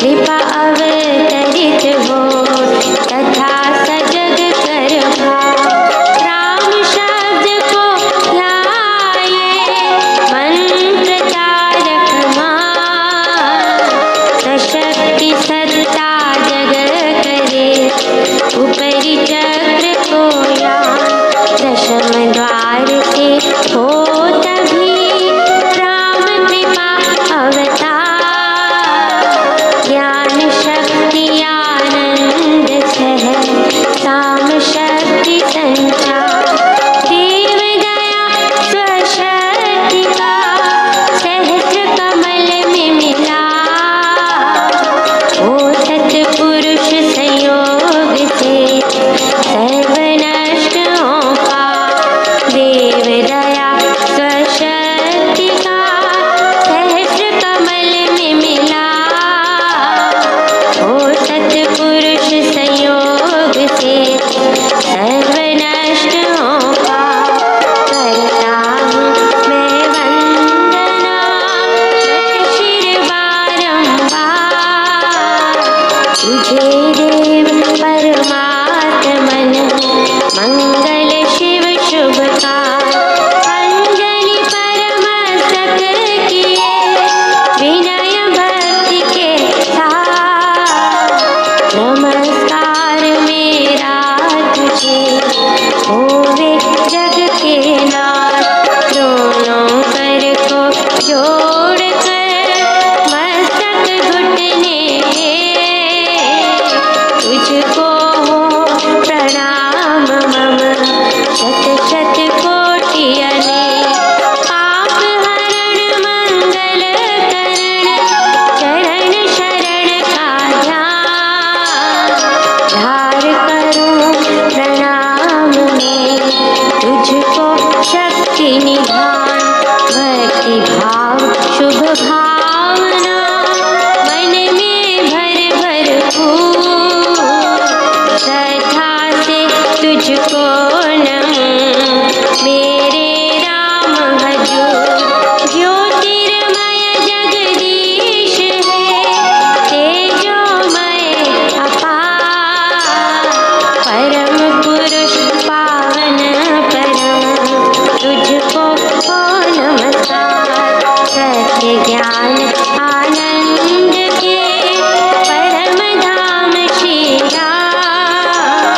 कृपा अवतार तुझे देव परमात्मन मंगल शिव शुभकार। अंजलि परमस्तक किए विनय भक्ति के साथ। नमस्कार मेरा तुझे होवे जग के नाथ। दोनों कर को जोड़ कर मस्तक घुटने तुझको हो प्रणाम मम शत शत कोटि अनेक। पाप हरण मंगल करण चरण शरण का ध्यान। धार करूं प्रणाम में तुझको शक्ति निधान। भक्ति भाव शुभ भावना मन में भर भर फूल। श्रद्धा से तुझको नमूं मेरे राम हजूर। ज्योतिर्मय जगदीश है तेजोमय अपार। परम पुरुष पावन परम तुझको हो नमस्कार। सत्य ज्ञान आनंद के परम धाम श्री राम।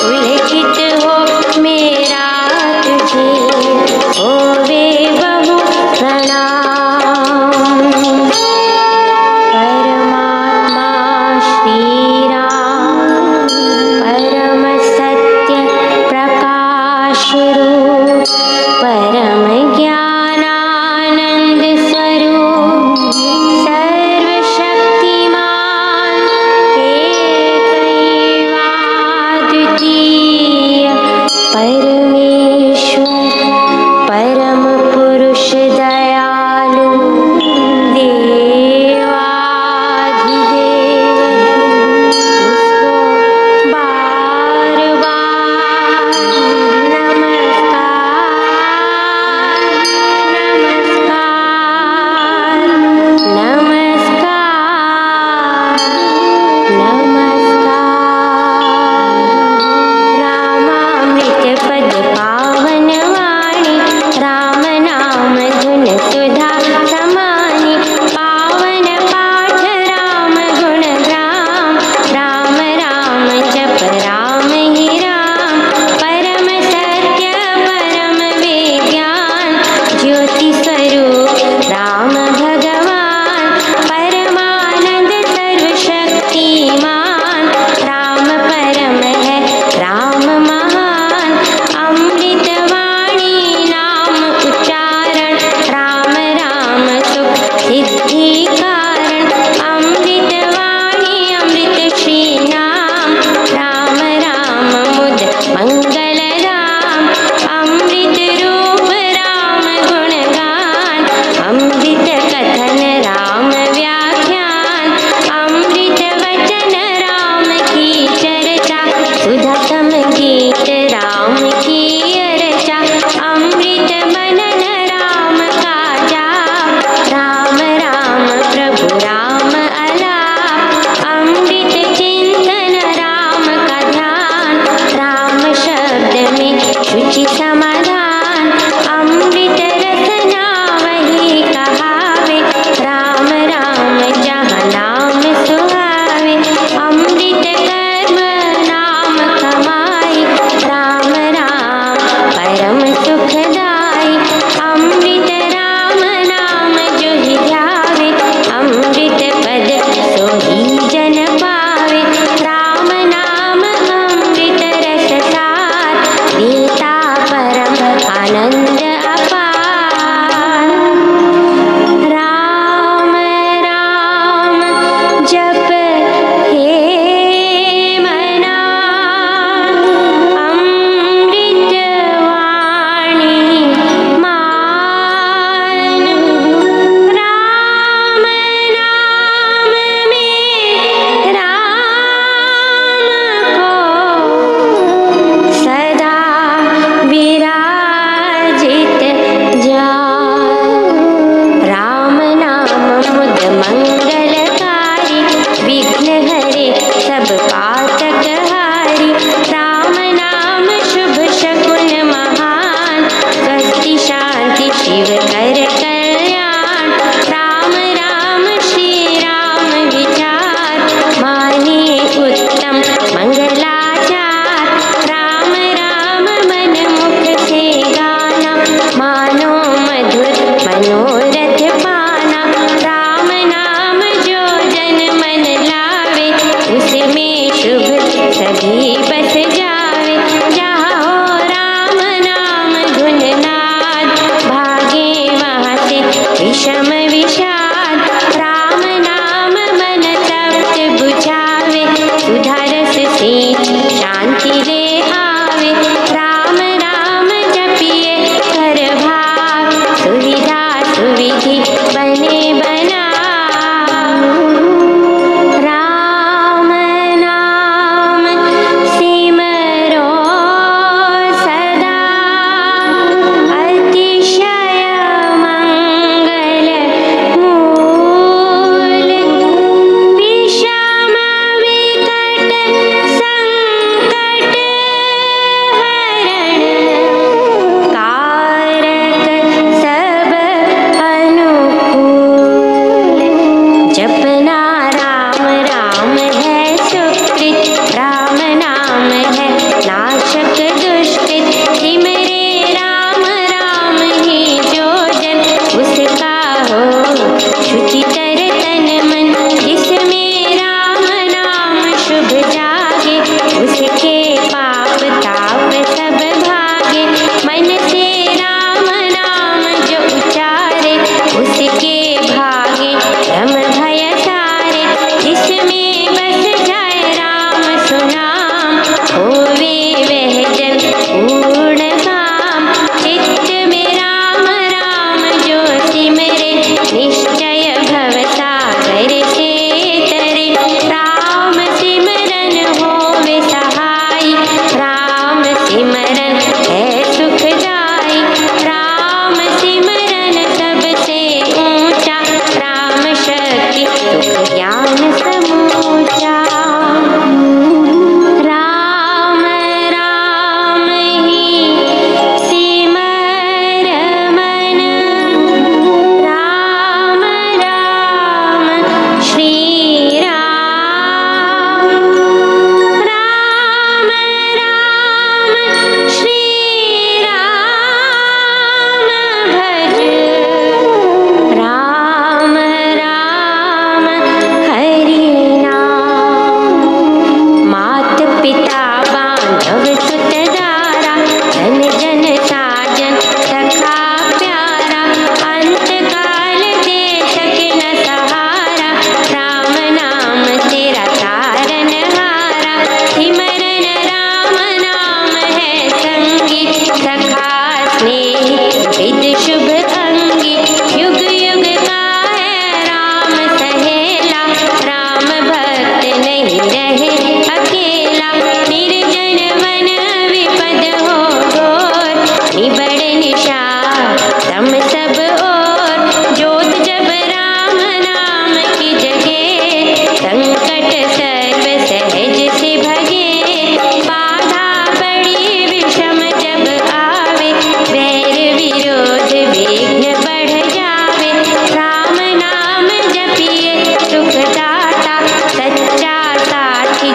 उल्लिखित हो रहे अकेला, निर्जन वन विपद हो घोर, निबड़ निशा तम सब ओर, जोत जब राम नाम की जगे, संकट सर्व सहज से भगे, बाधा बड़ी विषम जब आवे, वैर विरोध विघ्न बढ़ जावे, राम नाम जपिए सुखदाता, सच्चा साथी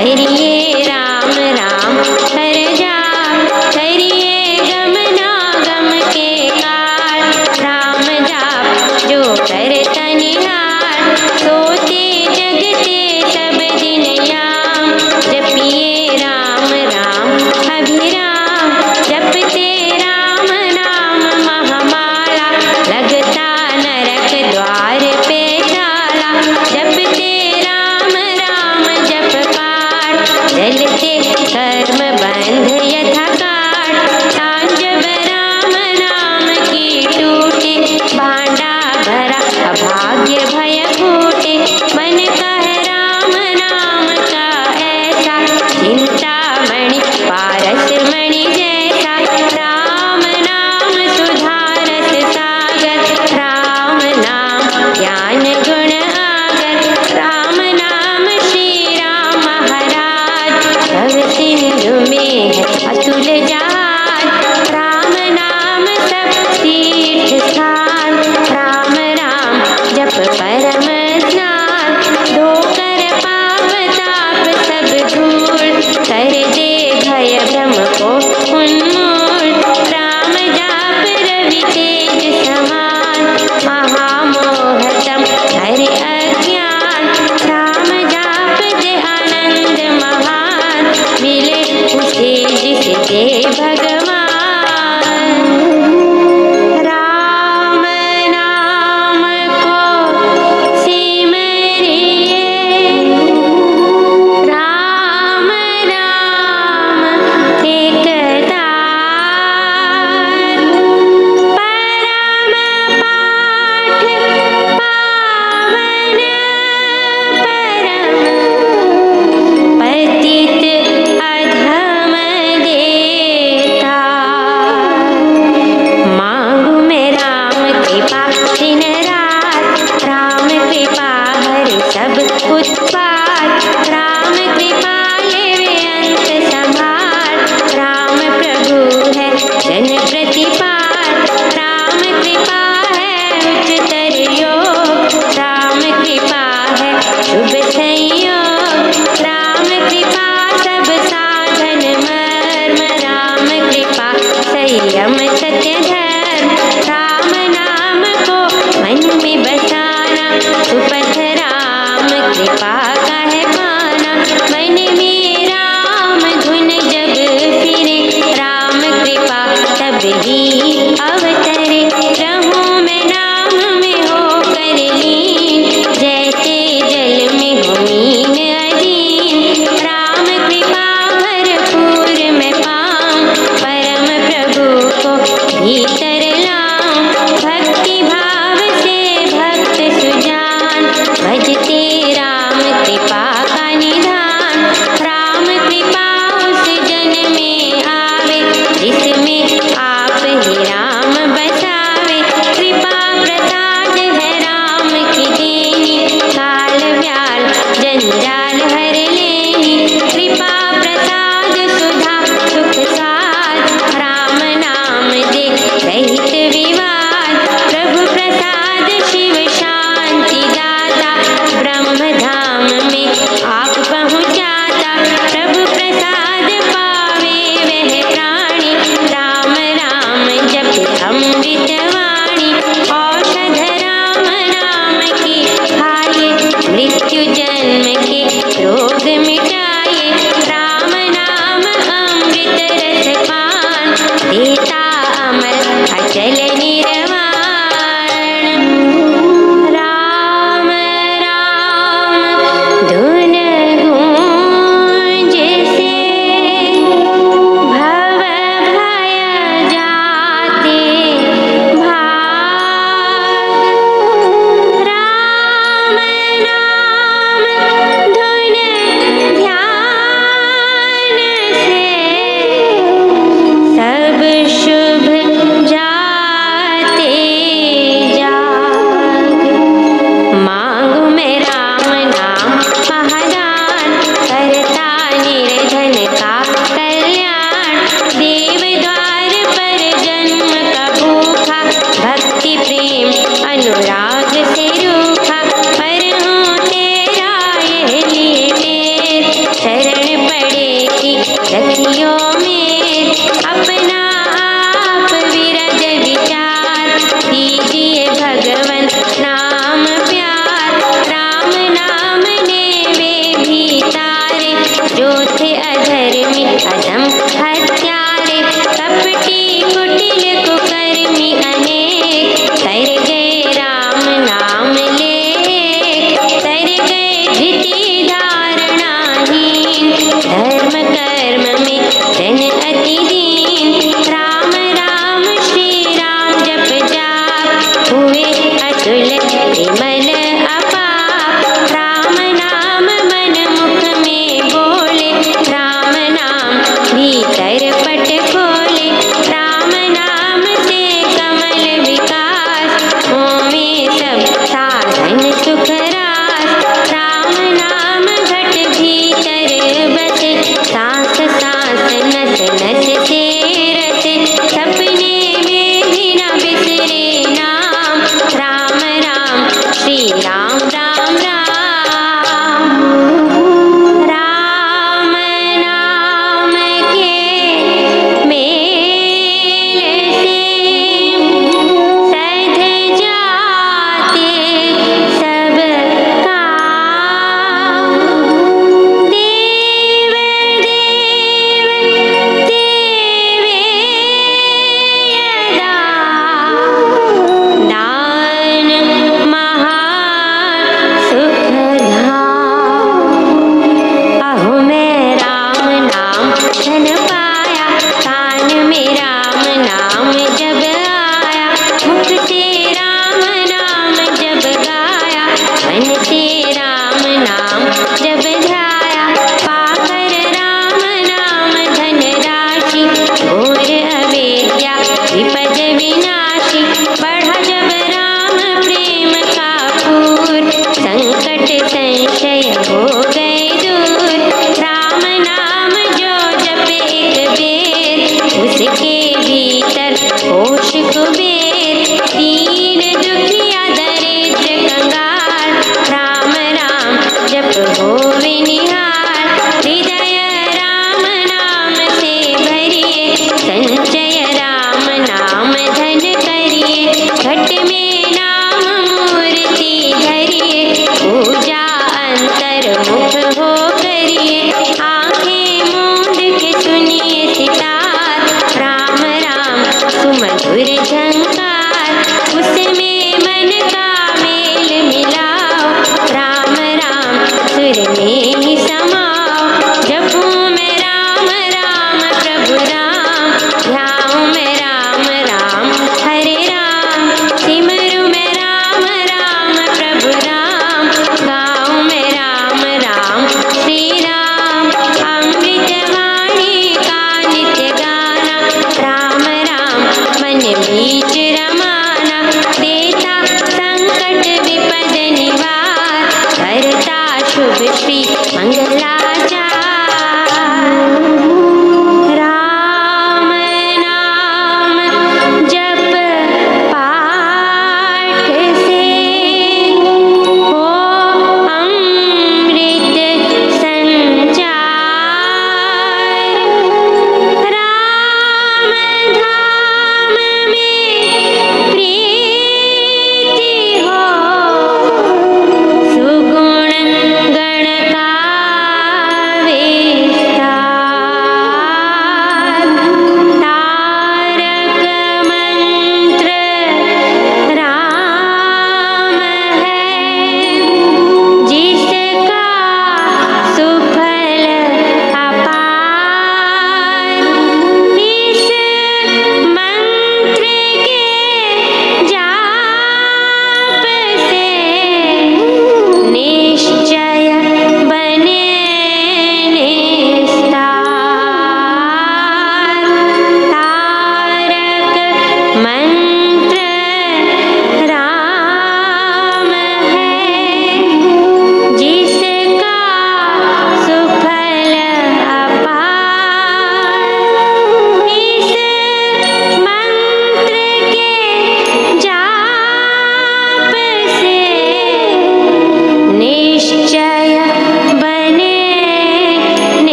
करिए राम राम हर जाप, करिए गम ना गम के काल। राम जाप जो करता निहार, सोते जगते सब दिन याम। जपिए राम राम अभिराम, जपते राम नाम महामाला। लगता नरक द्वार पे ताला, जपते राम राम जप पार। रहियो में अपना आप विरज विचार, दीजिए भगवन नाम प्यार। राम नाम ने वे भी तारे, जो थे अधर्मी अधम हत्यारे। कपटी कुटिल कुकर्मी अनेक, तर गए राम नाम लेख। तर गए धृति धारणाहीन, धर्म कर्म में जन अति दीन। राम राम श्री राम जप जाप, हुए अतुल विमल अपाप। राम नाम मन मुख में बोले, राम नाम भी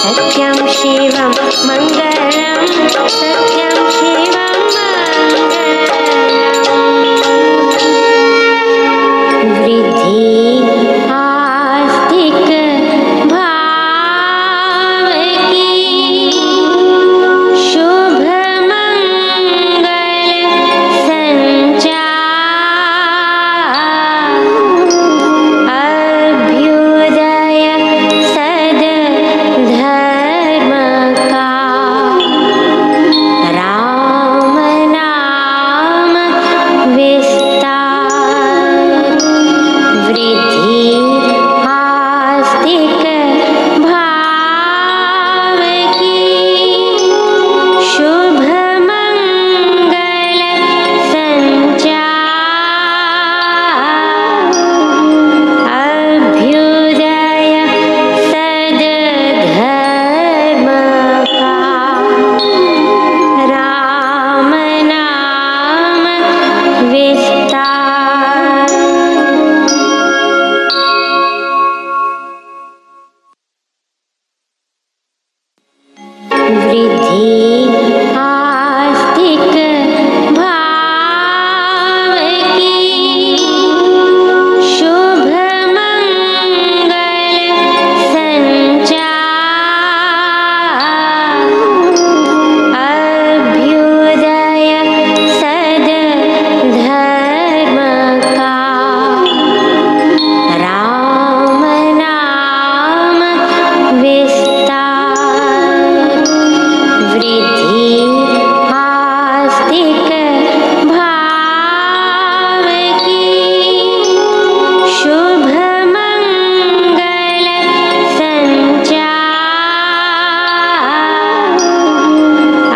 सत्यं शिवं मङ्गलं सत्यं शिवं मङ्गलम् वृद्धि आस्तिक भाव की शुभ मंगल संचार अभ्युदय सद धर्म का राम नाम विस्तार वृद्धि आस्तिक भाव की शुभ मंगल संचार अभ्युदय सद धर्म का राम नाम विस्तार वृद्धि आस्तिक भाव की शुभ मंगल संचार अभ्युदय सद धर्म का राम नाम विस्तार वृद्धि आस्तिक भाव की शुभ मंगल संचार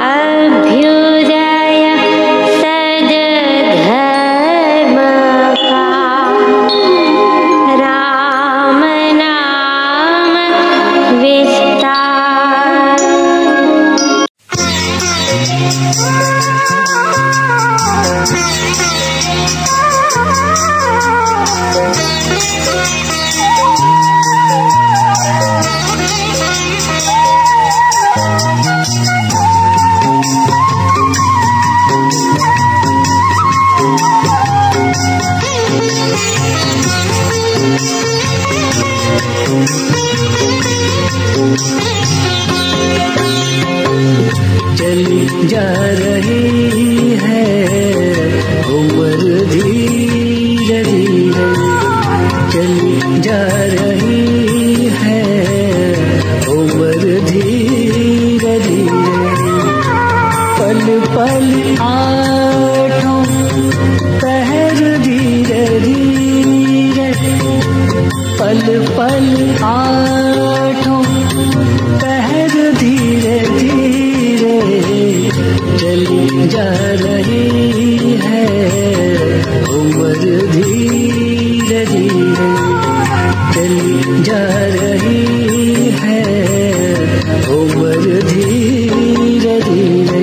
अभ्युदय सद धर्म का राम नाम विस्तार चली जा रही है उम्र धीरे धीरे, चली जा रही है उम्र धीरे धीरे, पल पल आठों पहर धीरे धीरे, पल पल आठों पहर धीरे धीरे, चली जा रही है उम्र धीरे धीरे, चली जा रही है उम्र धीरे धीरे।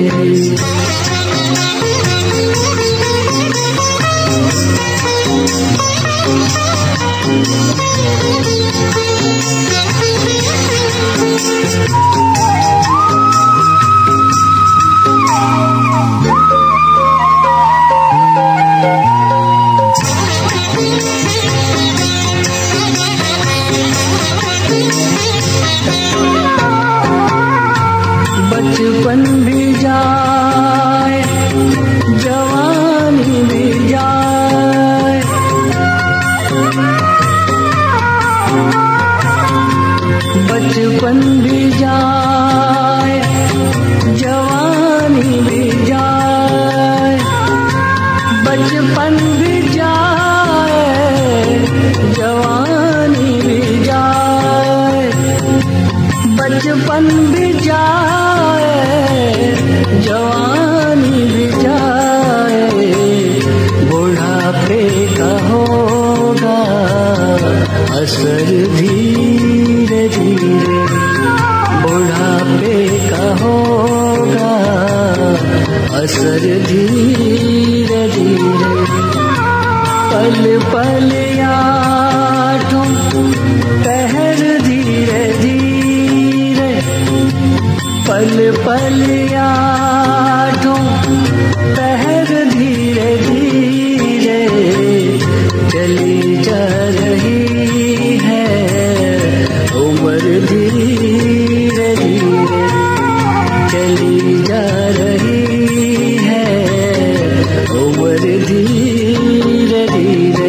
बचपन भी जाए जवानी भी जाए, बचपन भी जाए जवानी भी जाए, बचपन भी जाए जवानी भी जाए, बचपन भी जाए जवानी भी जाए, बुढ़ापे का होगा असर धीरे धीरे, बुढ़ापे का होगा असर धीरे धीरे, पल पल आठों पहर धीरे धीरे, पल पल आठों पहर धीरे धीरे चली जा रही है उम्र धीरे धीरे चली जा रही है उम्र धीरे धीरे।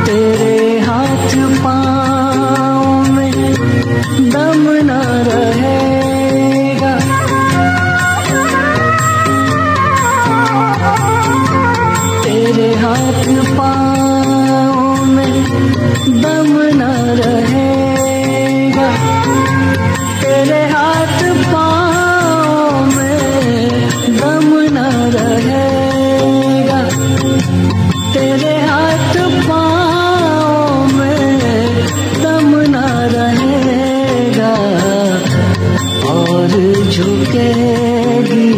तेरे हाथ पाँव में दम न रहेगा, तेरे हाथ पाँव में दम न रहेगा, तेरे हाथ पाँव में दम न रहेगा, तेरे हाथ पाँव में दम न रहेगा। और झुकेगी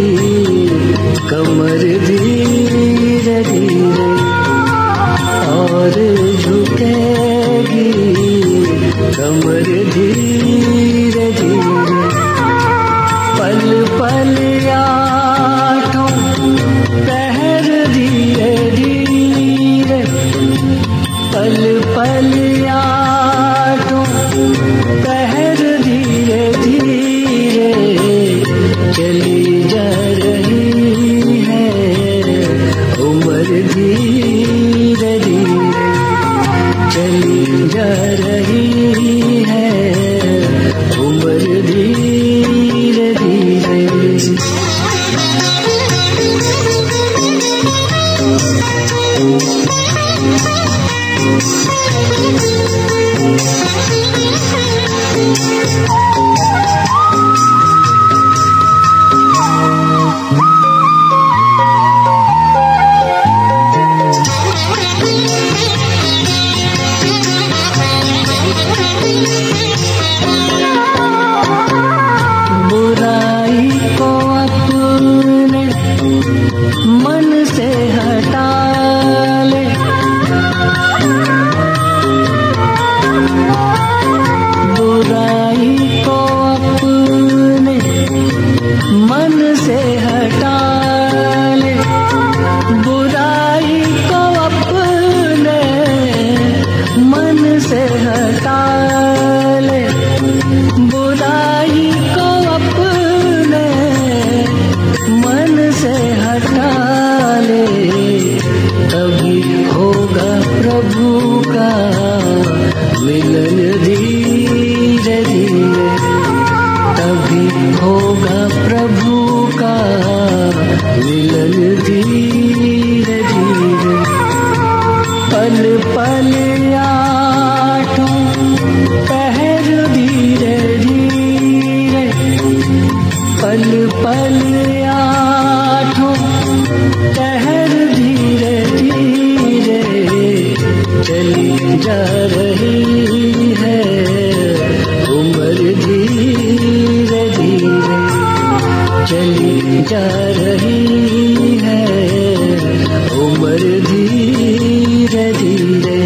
कमर धीरे धीरे, और झुकेगी कमर धीरे धीरे। पल पल आठों पहर धीरे धीरे, पल पल आठों पहर धीरे धीरे चली जा रही है उम्र धीरे धीरे चली जा रही है उम्र धीरे धीरे। बुराई को अपने मन से हटा ले, बुराई को अपने मन से हटा ले, बुराई को अपने मन से हटा ले, बुराई को अपने मन से हटा ले। तभी होगा प्रभु का मिलन धीरे धीरे, तभी होगा प्रभु का मिलन धीरे धीरे। पल पल आठों पहर धीरे धीरे, पल पल आठों पहर धीरे धीरे चली जा रही है उम्र धीरे धीरे चली जा रही है उम्र धीरे धीरे।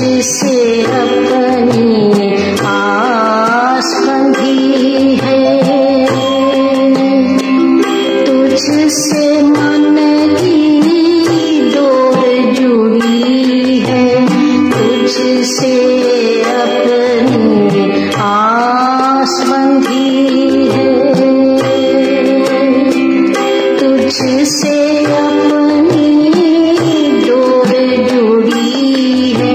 तुझसे अपनी आस बंधी है, तुझसे मन की डोर जुड़ी है, तुझसे अपनी आस बंधी है, तुझसे अपनी डोर जुड़ी है।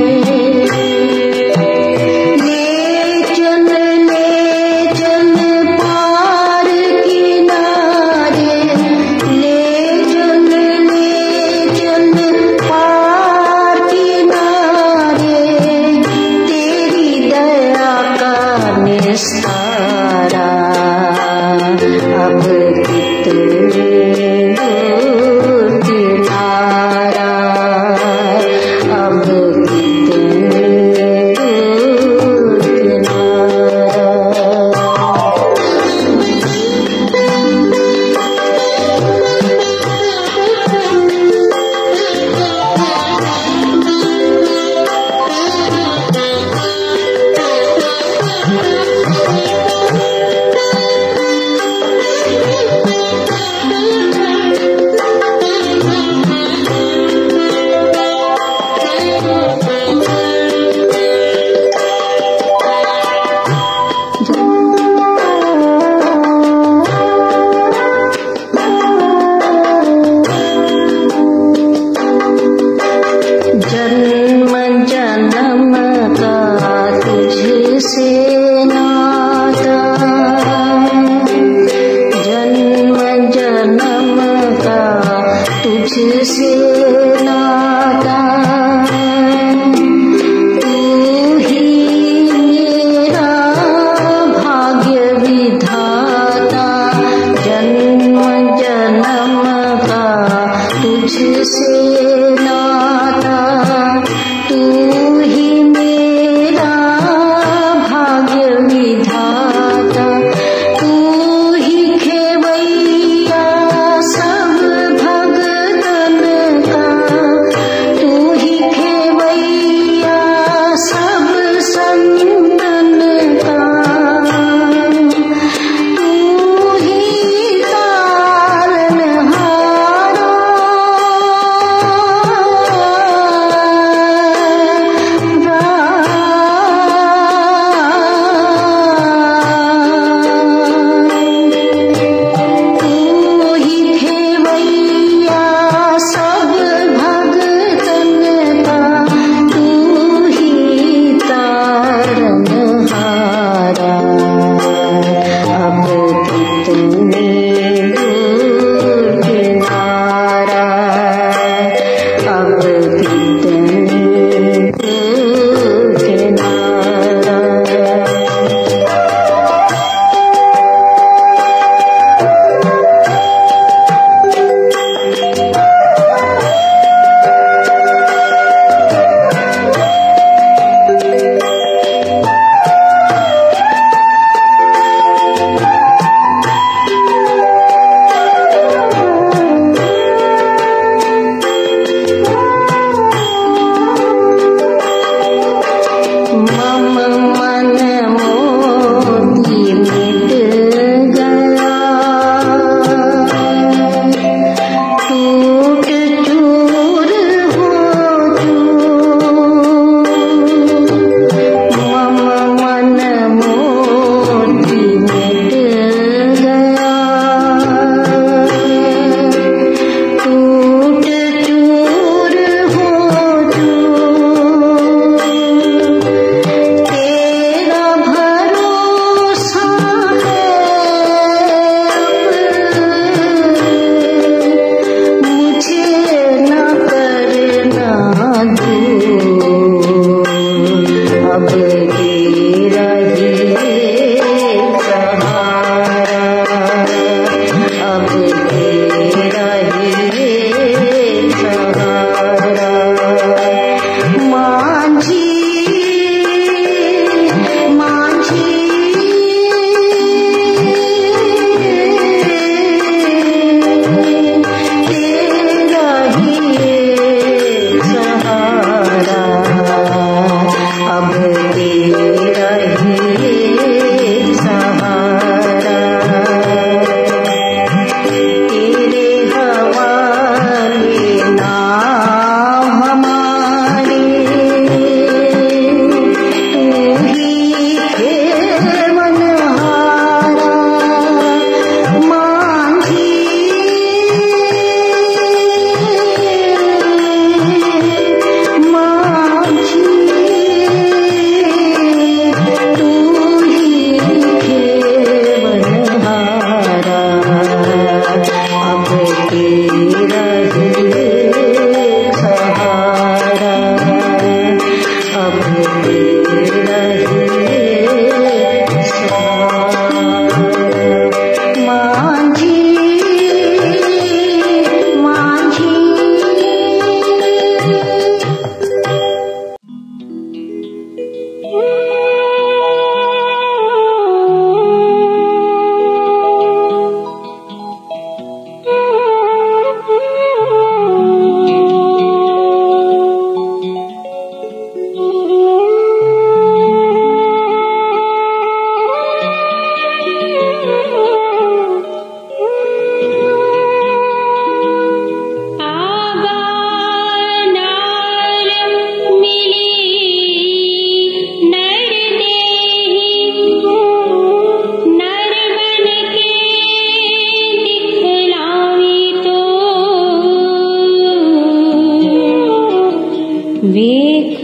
ले चल पार किनारे, ले चल पार किनारे,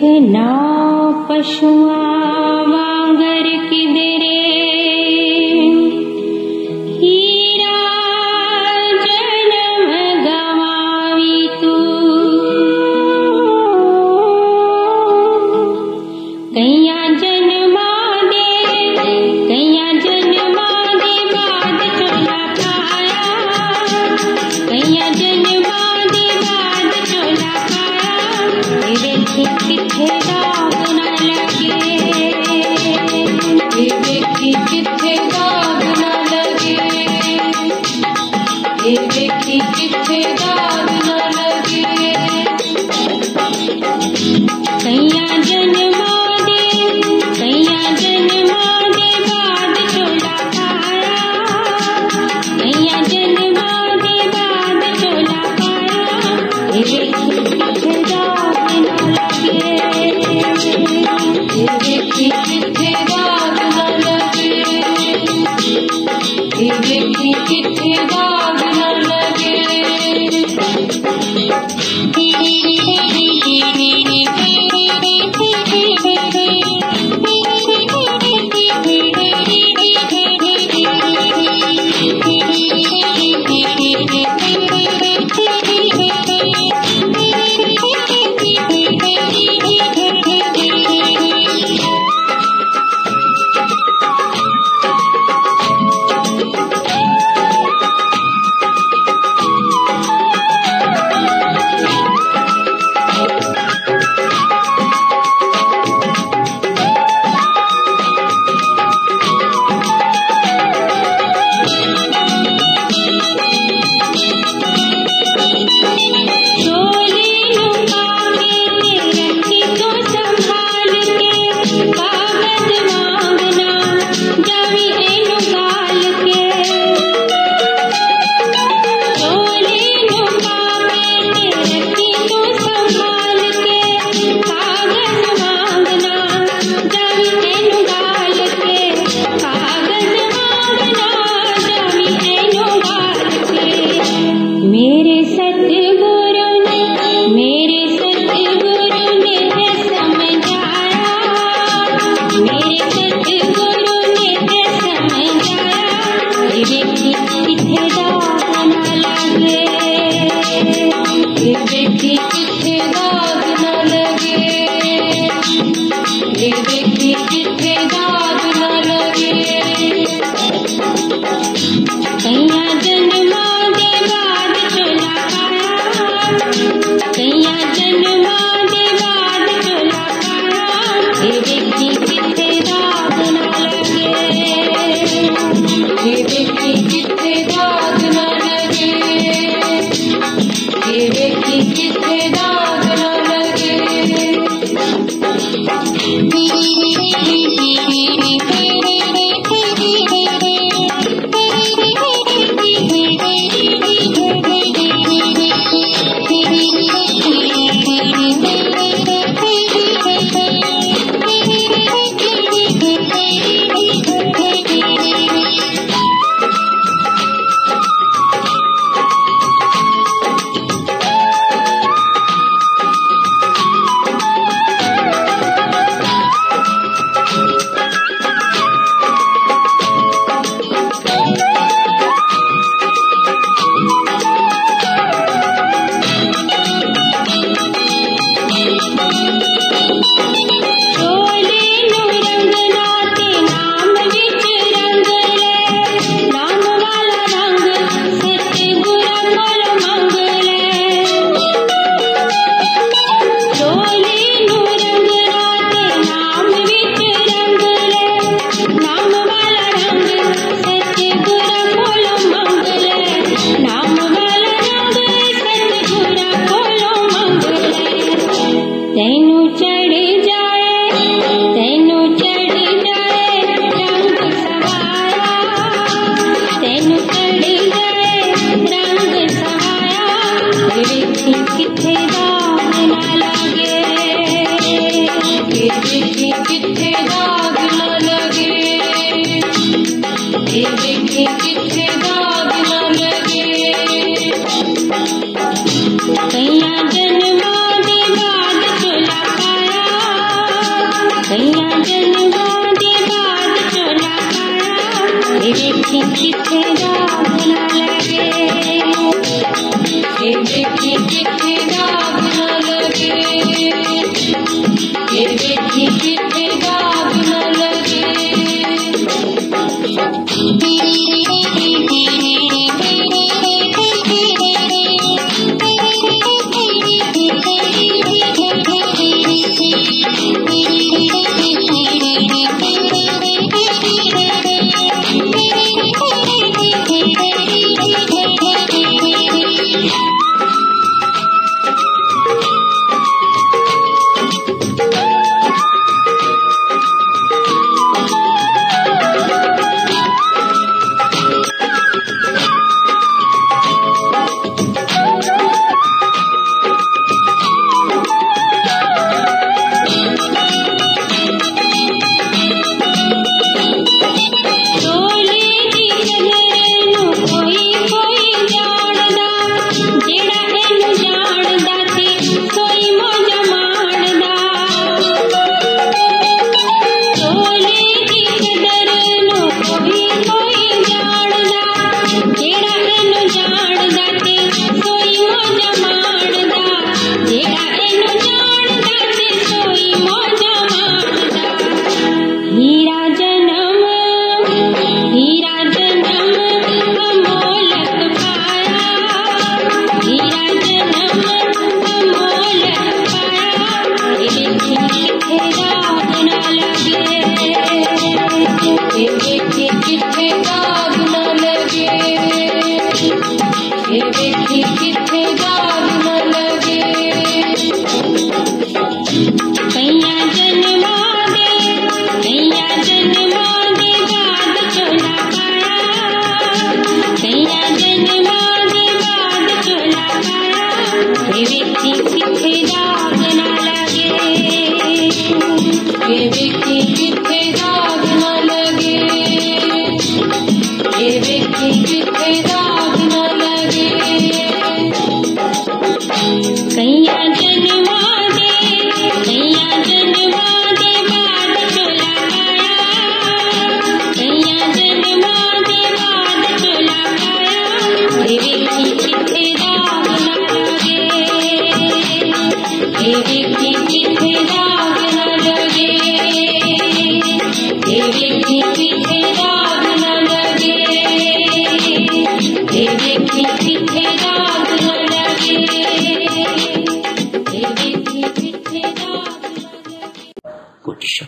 देखना पशुआ वांगर किधरे, हीरा जन्म गवावी तू, कैया जन्मा दे बाद चोला पाया, कैया जन्मा दे बाद चोला पाया, तेरे किथे दाग न लगे, तेरे किथे दाग न लगे, तेरे किथे दाग न लगे, कैया जन्मा दे बाद चोला पाया, कैया जन्मा दे बाद चोला पाया, तेरे किथे दाग न लगे, तेरे किथे दाग न लगे, तेरे किथे दाग न लगे। कैया जन्मा दे बाद चोला पाया, कैया जन्मा दे बाद चोला पाया देखी किथे दाग न लगे देखी किथे दाग न लगे देखी किथे दाग न लगे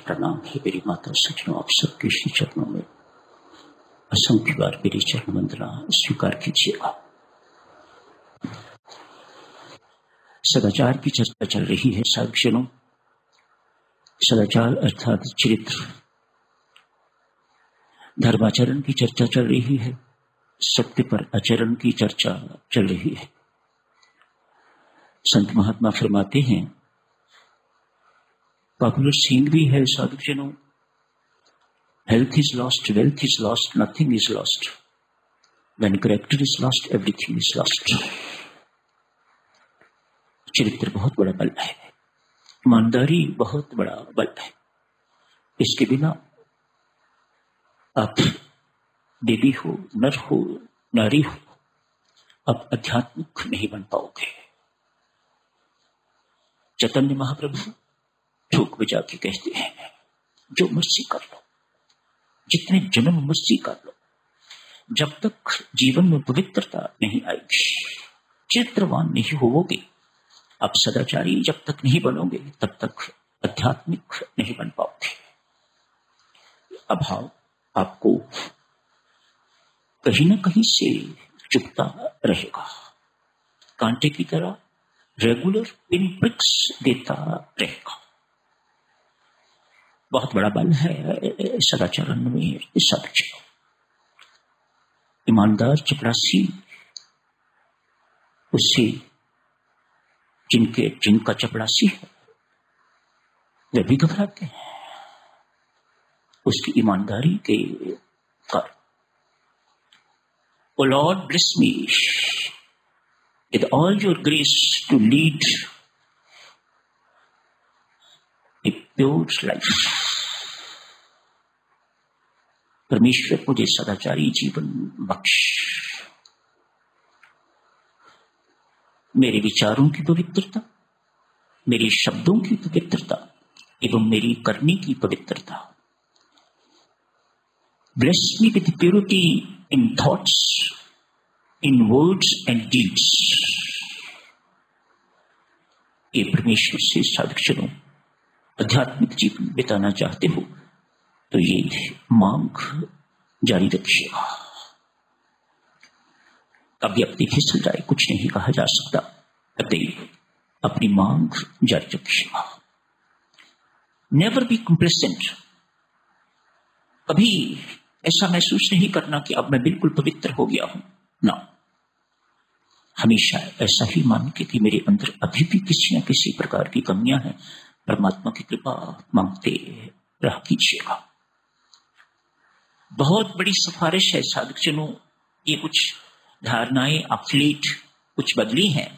प्रणाम है मेरी माता सज्जनों, आप सबके श्री चरणों में असंख्य बार मेरी चरण वंदना स्वीकार कीजिएगा। सदाचार की चर्चा चल रही है साधुजनों। सदाचार अर्थात चरित्र, धर्माचरण की चर्चा चल रही है, सत्य पर आचरण की चर्चा चल रही है। संत महात्मा फरमाते हैं, पॉपुलर सीन भी है साधुजनों, health is lost, wealth is lost, nothing is lost, when character is lost everything is lost. चरित्र बहुत बड़ा बल है, ईमानदारी बहुत बड़ा बल है। इसके बिना आप देवी हो, नर हो, नारी हो, आप आध्यात्मिक नहीं बन पाओगे। चैतन्य महाप्रभु ठोक बजा के कहते हैं, जो मर्जी कर लो, जितने जन्म मर्जी कर लो, जब तक जीवन में पवित्रता नहीं आएगी, चरित्रवान नहीं होवोगे, आप सदाचारी जब तक नहीं बनोगे, तब तक आध्यात्मिक नहीं बन पाओगे। अभाव आपको कहीं ना कहीं से चुभता रहेगा, कांटे की तरह रेगुलर पिन प्रिक्स देता रहेगा। बहुत बड़ा बल है सदाचरण में। सदाचार ईमानदार चपरासी उससे जिनका चपरासी है वे भी घबराते हैं उसकी ईमानदारी के कारण। O Lord, bless me with all your grace to lead a pure life. परमेश्वर मुझे सदाचारी जीवन बख्श। मेरे विचारों की पवित्रता, मेरे शब्दों की पवित्रता एवं मेरी करने की पवित्रता। Bless me with purity in thoughts, in words and deeds. ये परमेश्वर से साधक आध्यात्मिक जीवन बिताना चाहते हो तो ये मांग जारी रखिएगा। कभी अपनी फिसल जाए कुछ नहीं कहा जा सकता, अतः अपनी मांग जारी रखिएगा। Never be complacent. कभी ऐसा महसूस नहीं करना कि अब मैं बिल्कुल पवित्र हो गया हूं ना। हमेशा ऐसा ही मान के कि मेरे अंदर अभी भी किसी न किसी प्रकार की कमियां हैं, परमात्मा की कृपा मांगते रह कीजिएगा। बहुत बड़ी सिफारिश है साधकजनों, ये कुछ धारणाएं अपलेट कुछ बदली हैं।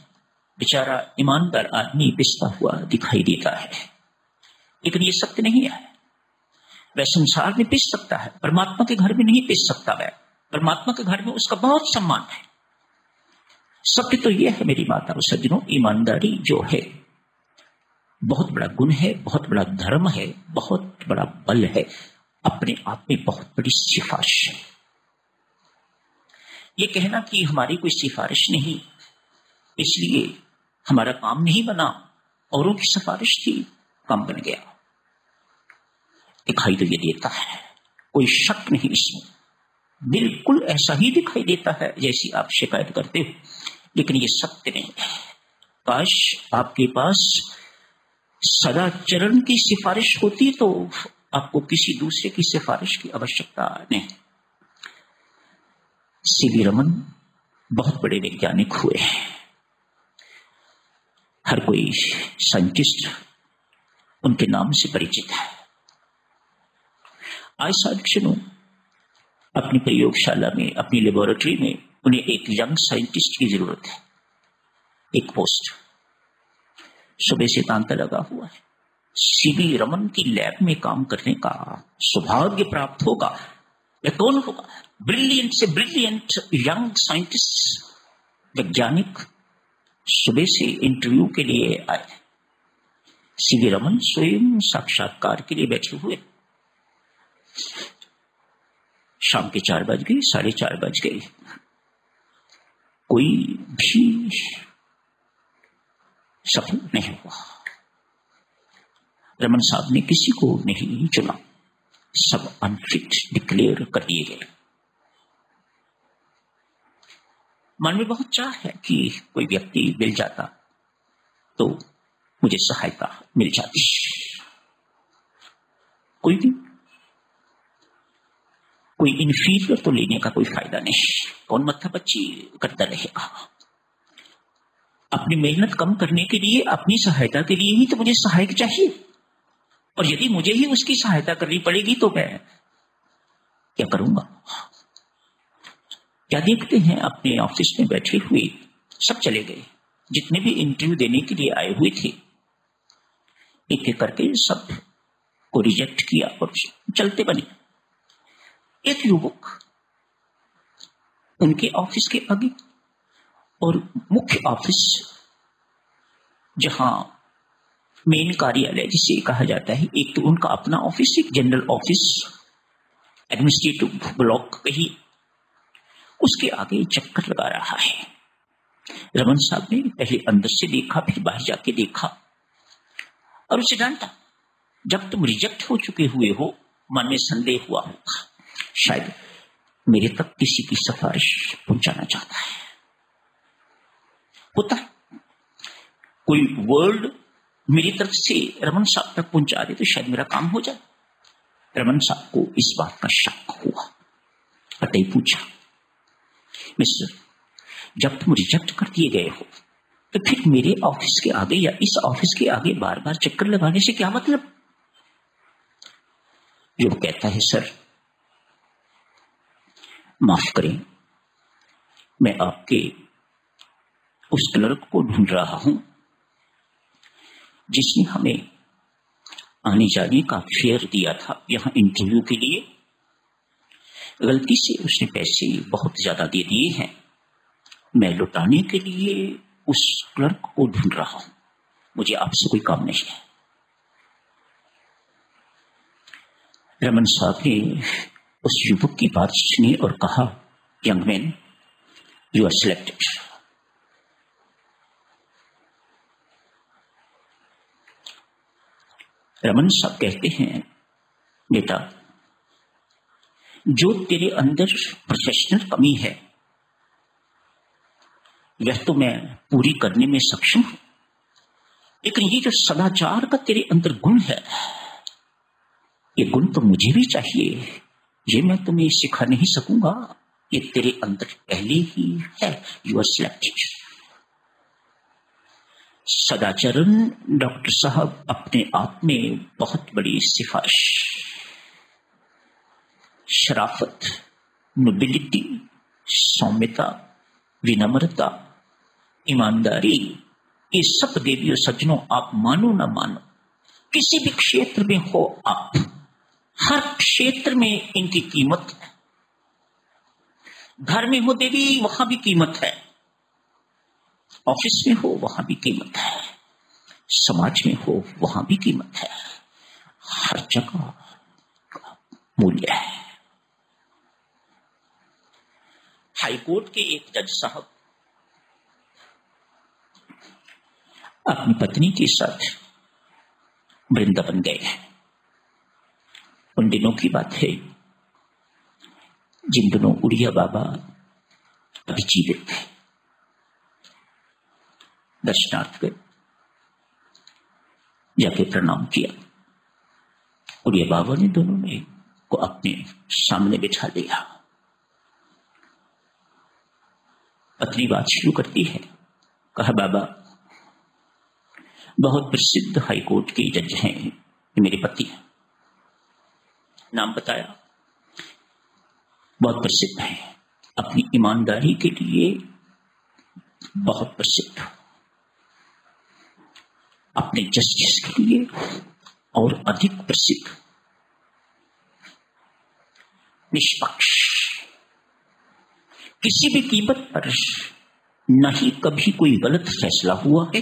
बेचारा ईमानदार आदमी पिसता हुआ दिखाई देता है, लेकिन ये सत्य नहीं है। वह संसार में पिस सकता है, परमात्मा के घर में नहीं पिस सकता। वह परमात्मा के घर में उसका बहुत सम्मान है। सत्य तो यह है मेरी माता और सज्जनों, ईमानदारी जो है बहुत बड़ा गुण है, बहुत बड़ा धर्म है, बहुत बड़ा बल है, अपने आप में बहुत बड़ी सिफारिश है। ये कहना कि हमारी कोई सिफारिश नहीं, इसलिए हमारा काम नहीं बना, औरों की सिफारिश थी, काम बन गया, दिखाई तो ये देता है, कोई शक नहीं इसमें। बिल्कुल ऐसा ही दिखाई देता है जैसी आप शिकायत करते हो, लेकिन ये सत्य नहीं है। काश आपके पास सदाचरण की सिफारिश होती तो आपको किसी दूसरे की सिफारिश की आवश्यकता नहीं। सीवी रमन बहुत बड़े वैज्ञानिक हुए हैं, हर कोई साइंटिस्ट उनके नाम से परिचित है। आज साधक अपनी प्रयोगशाला में, अपनी लेबोरेटरी में उन्हें एक यंग साइंटिस्ट की जरूरत है। एक पोस्ट सुबह से तांता लगा हुआ है। सीवी रमन की लैब में काम करने का सौभाग्य प्राप्त होगा। वह कौन होगा? ब्रिलियंट से ब्रिलियंट यंग साइंटिस्ट, वैज्ञानिक सुबह से इंटरव्यू के लिए आए। सीवी रमन स्वयं साक्षात्कार के लिए बैठे हुए। शाम के 4 बज गए, 4:30 बज गए, कोई भी सफल नहीं हुआ। रमन साहब ने किसी को नहीं चुना, सब अनफिट डिक्लेयर कर दिए गए। मन में बहुत चाह है कि कोई व्यक्ति मिल जाता तो मुझे सहायता मिल जाती। कोई इन्फीरियर तो लेने का कोई फायदा नहीं, कौन मत्थापच्ची करता रहेगा। अपनी मेहनत कम करने के लिए, अपनी सहायता के लिए ही तो मुझे सहायक चाहिए, और यदि मुझे ही उसकी सहायता करनी पड़ेगी तो मैं क्या करूंगा। क्या देखते हैं, अपने ऑफिस में बैठे हुए सब चले गए, जितने भी इंटरव्यू देने के लिए आए हुए थे, एक एक करके सब को रिजेक्ट किया और चलते बने। एक युवक उनके ऑफिस के आगे, और मुख्य ऑफिस जहां मेन कार्यालय जिसे कहा जाता है, एक तो उनका अपना ऑफिस, एक जनरल ऑफिस, एडमिनिस्ट्रेटिव ब्लॉक कहीं, उसके आगे चक्कर लगा रहा है। रमन साहब ने पहले अंदर से देखा, फिर बाहर जाके देखा और उसे डांटा। जब तुम रिजेक्ट हो चुके हुए हो, मन में संदेह हुआ होगा, शायद मेरे तक किसी की सिफारिश पहुंचाना चाहता है। होता है कोई वर्ड मेरी तरफ से रमन साहब तक पहुंचा दे तो शायद मेरा काम हो जाए। रमन साहब को इस बात का शक हुआ, अतः पूछा, मिस्टर, जब तुम रिजेक्ट कर दिए गए हो तो फिर मेरे ऑफिस के आगे या इस ऑफिस के आगे बार बार चक्कर लगाने से क्या मतलब? जो कहता है, सर माफ करें, मैं आपके उस क्लर्क को ढूंढ रहा हूं जिसने हमें आने जाने का फेयर दिया था यहाँ इंटरव्यू के लिए। गलती से उसने पैसे बहुत ज्यादा दे दिए हैं। मैं लौटाने के लिए उस क्लर्क को ढूंढ रहा हूं। मुझे आपसे कोई काम नहीं है। रमन साहब ने उस युवक की बात सुनी और कहा, young man, you are selected. Raman साहब कहते हैं, बेटा, जो तेरे अंदर प्रोफेशनल कमी है वह तो मैं पूरी करने में सक्षम हूं, लेकिन ये जो सदाचार का तेरे अंदर गुण है, ये गुण तो मुझे भी चाहिए। ये मैं तुम्हें सिखा नहीं सकूंगा, ये तेरे अंदर पहले ही है। You are selected. सदाचरण डॉक्टर साहब अपने आप में बहुत बड़ी सिफारिश। शराफत, नोबिलिटी, सौम्यता, विनम्रता, ईमानदारी, ये सब देवियों सज्जनों, आप मानो ना मानो, किसी भी क्षेत्र में हो आप, हर क्षेत्र में इनकी कीमत है। घर में हो देवी, वहां भी कीमत है। ऑफिस में हो वहां भी कीमत है। समाज में हो वहां भी कीमत है। हर जगह मूल्य है। हाईकोर्ट के एक जज साहब अपनी पत्नी के साथ वृंदावन गए। उन दिनों की बात है जिन दिनों उड़िया बाबा अभी जीवित थे। दर्शनार्थ गए, जाके प्रणाम किया। उड़िया बाबा ने दोनों ने को अपने सामने बिठा लिया। पत्नी बात शुरू करती है, कहा, बाबा, बहुत प्रसिद्ध हाईकोर्ट के जज हैं, ये मेरे पति हैं। नाम बताया, बहुत प्रसिद्ध है, अपनी ईमानदारी के लिए बहुत प्रसिद्ध, अपने जस्टिस के लिए और अधिक प्रसिद्ध, निष्पक्ष, किसी भी कीमत पर न ही कभी कोई गलत फैसला हुआ है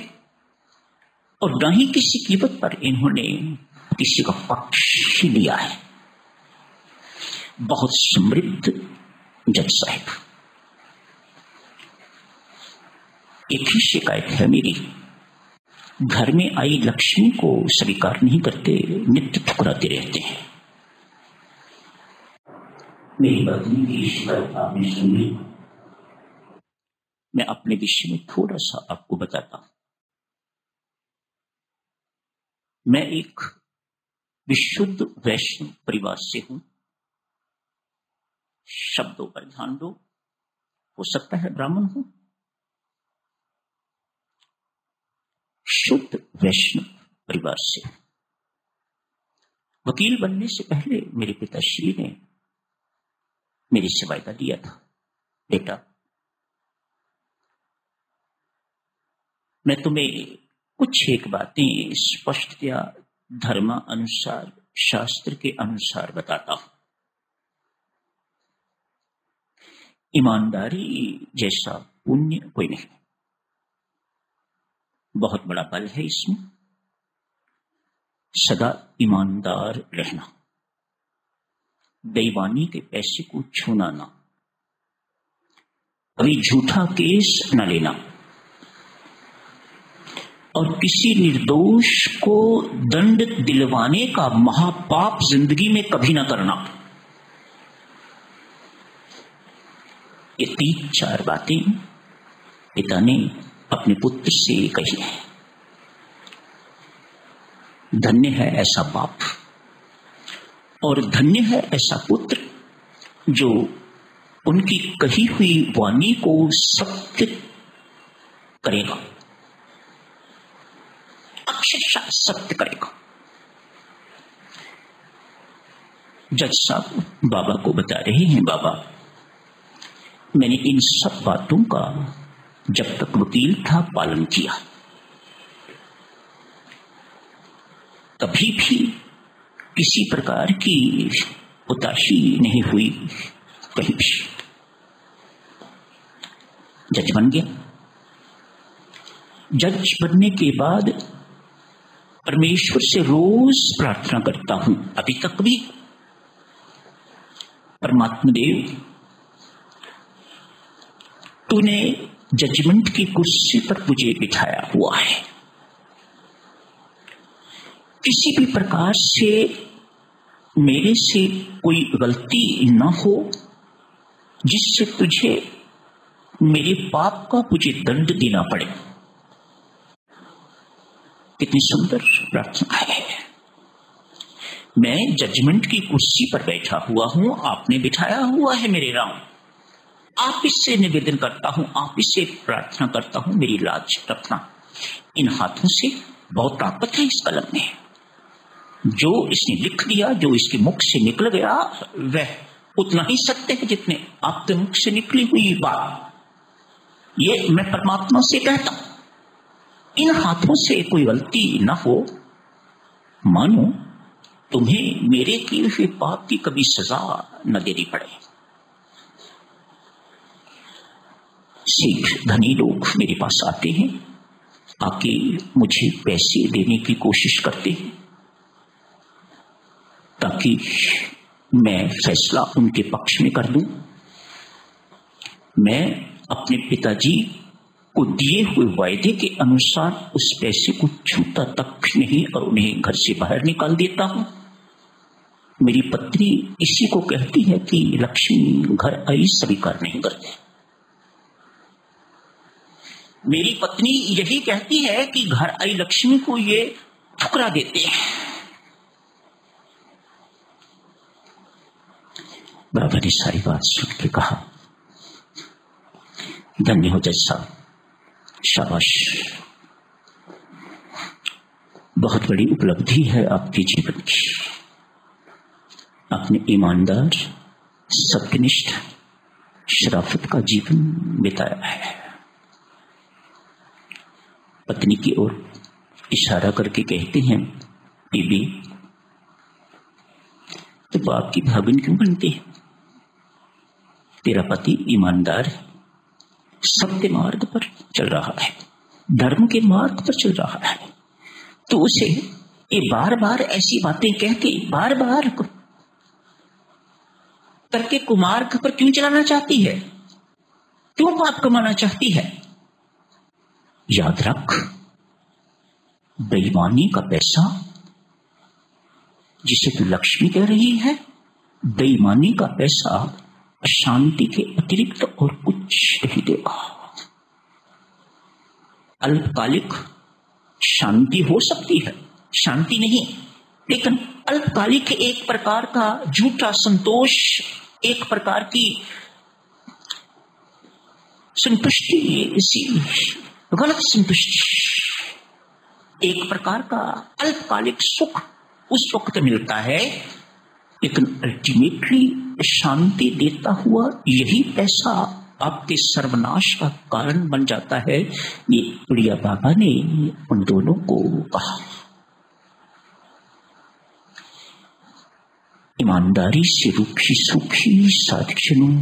और न ही किसी कीमत पर इन्होंने किसी का पक्ष ही लिया है। बहुत समृद्ध जज साहब। एक ही शिकायत है मेरी, घर में आई लक्ष्मी को स्वीकार नहीं करते, नित्य ठुकराते रहते हैं। मेरी पत्नी की शिकायत आपने सुनी। मैं अपने विषय में थोड़ा सा आपको बताता हूं। मैं एक विशुद्ध वैष्णव परिवार से हूं। शब्दों पर ध्यान दो, हो सकता है ब्राह्मण हूं। शुद्ध वैष्णव परिवार से। वकील बनने से पहले मेरे पिताश्री ने मेरे से वायदा दिया था, बेटा, मैं तुम्हें कुछ एक बातें स्पष्टतया धर्मानुसार, शास्त्र के अनुसार बताता हूं। ईमानदारी जैसा पुण्य कोई नहीं, बहुत बड़ा बल है इसमें। सदा ईमानदार रहना, बेईमानी के पैसे को छूना ना, कभी झूठा केस न लेना और किसी निर्दोष को दंड दिलवाने का महापाप जिंदगी में कभी ना करना। ये 3-4 बातें पिता ने अपने पुत्र से कही है। धन्य है ऐसा बाप और धन्य है ऐसा पुत्र जो उनकी कही हुई वाणी को सत्य करेगा, अक्षरशः सत्य करेगा। जज साहब बाबा को बता रहे हैं, बाबा, मैंने इन सब बातों का जब तक वकील था पालन किया। कभी भी किसी प्रकार की उदासी नहीं हुई, कहीं भी। जज बन गया। जज बनने के बाद परमेश्वर से रोज प्रार्थना करता हूं, अभी तक भी। परमात्मा देव, तूने जजमेंट की कुर्सी पर मुझे बिठाया हुआ है, किसी भी प्रकार से मेरे से कोई गलती न हो जिससे तुझे मेरे पाप का मुझे दंड देना पड़े। कितनी सुंदर प्रार्थना है। मैं जजमेंट की कुर्सी पर बैठा हुआ हूं, आपने बिठाया हुआ है मेरे राम। आप इससे निवेदन करता हूं, आप इससे प्रार्थना करता हूं, मेरी लाज रखना। इन हाथों से बहुत ताकत है इस कलम में। जो इसने लिख दिया, जो इसके मुख से निकल गया, वह उतना ही सत्य है जितने आपके मुख से निकली हुई बात। ये मैं परमात्मा से कहता हूं, इन हाथों से कोई गलती न हो, मानो तुम्हें मेरे किए हुए पाप की कभी सजा न देनी पड़े। सिख धनी लोग मेरे पास आते हैं, आके मुझे पैसे देने की कोशिश करते हैं ताकि मैं फैसला उनके पक्ष में कर दूं। मैं अपने पिताजी को दिए हुए वायदे के अनुसार उस पैसे को छूता तक भी नहीं और उन्हें घर से बाहर निकाल देता हूं। मेरी पत्नी इसी को कहती है कि लक्ष्मी घर आई स्वीकार नहीं करते। मेरी पत्नी यही कहती है कि घर आई लक्ष्मी को ये ठुकरा देते हैं। बाबा ने सारी बात सुन के कहा, धन्य हो जज साहब, शाबाश, बहुत बड़ी उपलब्धि है आपके जीवन की। आपने ईमानदार, सत्यनिष्ठ, शराफत का जीवन बिताया है। पत्नी की ओर इशारा करके कहते हैं, बीबी तो बाप की भागिन क्यों बनती है? तेरा पति ईमानदार है, सत्य मार्ग पर चल रहा है, धर्म के मार्ग पर चल रहा है, तो उसे ये बार बार ऐसी बातें कह के बार बार करके कुमार्ग पर क्यों चलाना चाहती है? क्यों पाप कमाना चाहती है? याद रख, बेईमानी का पैसा जिसे तू लक्ष्मी कह रही है, बेईमानी का पैसा शांति के अतिरिक्त और कुछ नहीं देगा। अल्पकालिक शांति हो सकती है, शांति नहीं, लेकिन अल्पकालिक एक प्रकार का झूठा संतोष, एक प्रकार की संतुष्टि, इसी गलत संतुष्टि, एक प्रकार का अल्पकालिक सुख उस वक्त मिलता है, लेकिन अल्टीमेटली शांति देता हुआ यही पैसा आपके सर्वनाश का कारण बन जाता है। ये उड़िया बाबा ने उन दोनों को कहा। ईमानदारी से रूखी सूखी साधक्षणों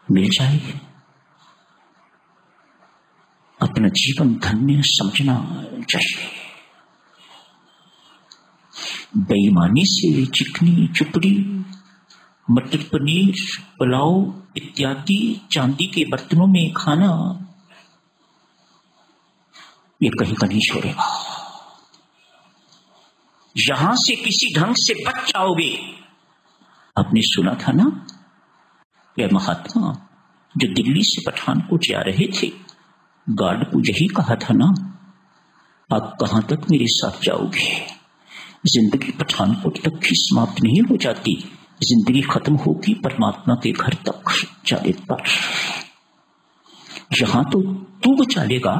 मिल जाए, अपना जीवन धन्य समझना चाहिए। बेईमानी से चिकनी चुपड़ी, मटर पनीर, पुलाव इत्यादि चांदी के बर्तनों में खाना, ये कहीं का नहीं छोड़ेगा। यहां से किसी ढंग से बच जाओगे। आपने सुना था ना, वह महात्मा जो दिल्ली से पठानकोट जा रहे थे, गार्ड को यही कहा था ना, आप कहां तक मेरे साथ जाओगे? जिंदगी पठानकोट तक ही समाप्त नहीं हो जाती, जिंदगी खत्म होगी परमात्मा के घर तक जाने पर। यहां तो तू बचा लेगा,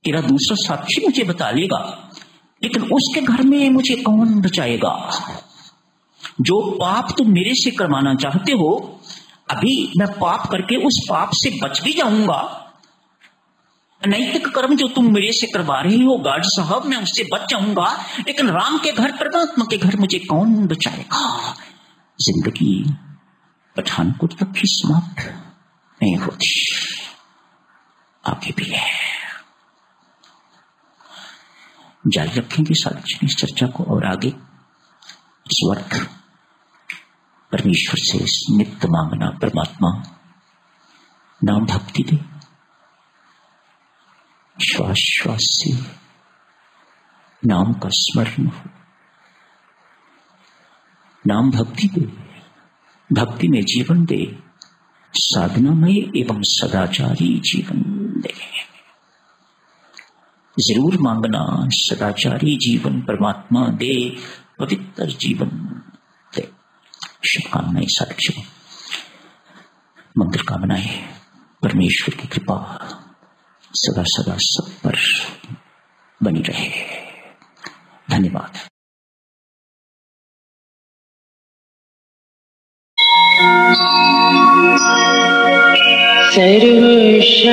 तेरा दूसरा साक्षी मुझे बता लेगा, लेकिन उसके घर में मुझे कौन बचाएगा? जो पाप तुम मेरे से करवाना चाहते हो, अभी मैं पाप करके उस पाप से बच भी जाऊंगा, अनैतिक कर्म जो तुम मेरे से करवा रहे हो गार्ड साहब, मैं उससे बच जाऊंगा, लेकिन राम के घर, परमात्मा के घर मुझे कौन बचाएगा? जिंदगी पठानकोट तक ही समाप्त नहीं होती, आगे भी है। जारी रखेंगे सार्वजनिक इस चर्चा को और आगे इस वक्त परमेश्वर से नित्य मांगना, परमात्मा नाम भक्ति दे, श्वास श्वास से नाम का स्मरण हो, नाम भक्ति दे, भक्ति में जीवन दे, साधनामय एवं सदाचारी जीवन दे। जरूर मांगना सदाचारी जीवन परमात्मा दे, पवित्र जीवन दे। शुभकामनाएं साथियों, मंगल कामनाएं, परमेश्वर की कृपा सदा सदा सब पर बनी रहे। धन्यवाद। सर्वशक्तिमय